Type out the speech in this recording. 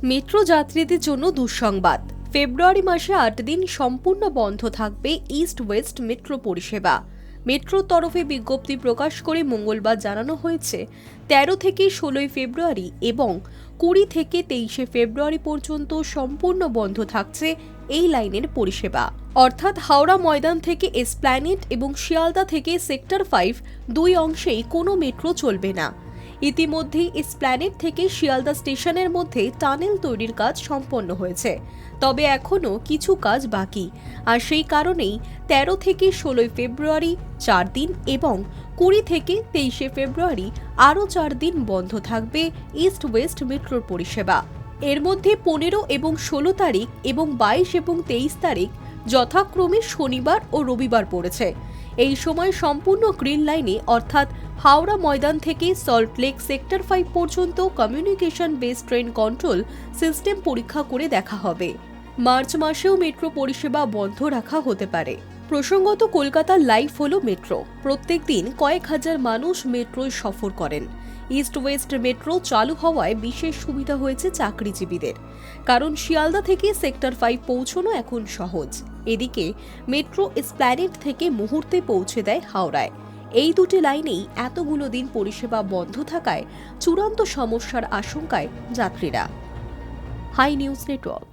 Metro যাত্রীদের জন্য দুঃসংবাদ। ফেব্রুয়ারি মাসে ৮ দিন সম্পূর্ণ বন্ধ থাকবে ইস্ট ওয়েস্ট মেট্রো পরিষেবা। মেট্রোর তরফে বিজ্ঞপ্তি প্রকাশ করে মঙ্গলবার জানানো হয়েছে ১৩ থেকে ১৬ ফেব্রুয়ারি এবং ২০ থেকে ২৩ ফেব্রুয়ারি পর্যন্ত সম্পূর্ণ বন্ধ থাকছে এই লাইনের পরিষেবা। অর্থাৎ হাওড়া ময়দান থেকে এসপ্ল্যানেড এবং শিয়ালদা থেকে সেক্টর ৫ দুই অংশেই কোনো মেট্রো চলবে না। ইতিমধ্যেই এসপ্ল্যানেড থেকে শিয়ালদা স্টেশনের মধ্যে টানেল তৈরির কাজ সম্পন্ন হয়েছে, তবে এখনও কিছু কাজ বাকি। আর সেই কারণেই ১৩ থেকে ১৬ ফেব্রুয়ারি ৪ দিন এবং ২০ থেকে ২৩ ফেব্রুয়ারি আরও ৪ দিন বন্ধ থাকবে ইস্ট ওয়েস্ট মেট্রোর পরিষেবা। এর মধ্যে ১৫ এবং ১৬ তারিখ এবং ২২ এবং ২৩ তারিখ যথাক্রমে শনিবার ও রবিবার পড়েছে। এই সময় সম্পূর্ণ গ্রিন লাইনে অর্থাৎ হাওড়া ময়দান থেকে সল্টলেক সেক্টর ৫ পর্যন্ত communication base train control system পরীক্ষা করে দেখা হবে। মার্চ মাসেও মেট্রো পরিষেবা বন্ধ রাখা হতে পারে। প্রসঙ্গত, কলকাতার লাইফ হলো মেট্রো। প্রত্যেক দিন কয়েক হাজার মানুষ মেট্রোয় সফর করেন। ইস্ট ওয়েস্ট মেট্রো চালু হওয়ায় বিশেষ সুবিধা হয়েছে চাকরিজীবীদের, কারণ শিয়ালদা থেকে সেক্টর ৫ পৌঁছানো এখন সহজ। এদিকে মেট্রো এসপ্ল্যানেড থেকে মুহূর্তে পৌঁছে দেয় হাওড়ায়। এই দুটি লাইনেই এতগুলো দিন পরিষেবা বন্ধ থাকায় চূড়ান্ত সমস্যার আশঙ্কায় যাত্রীরা। Hi News network.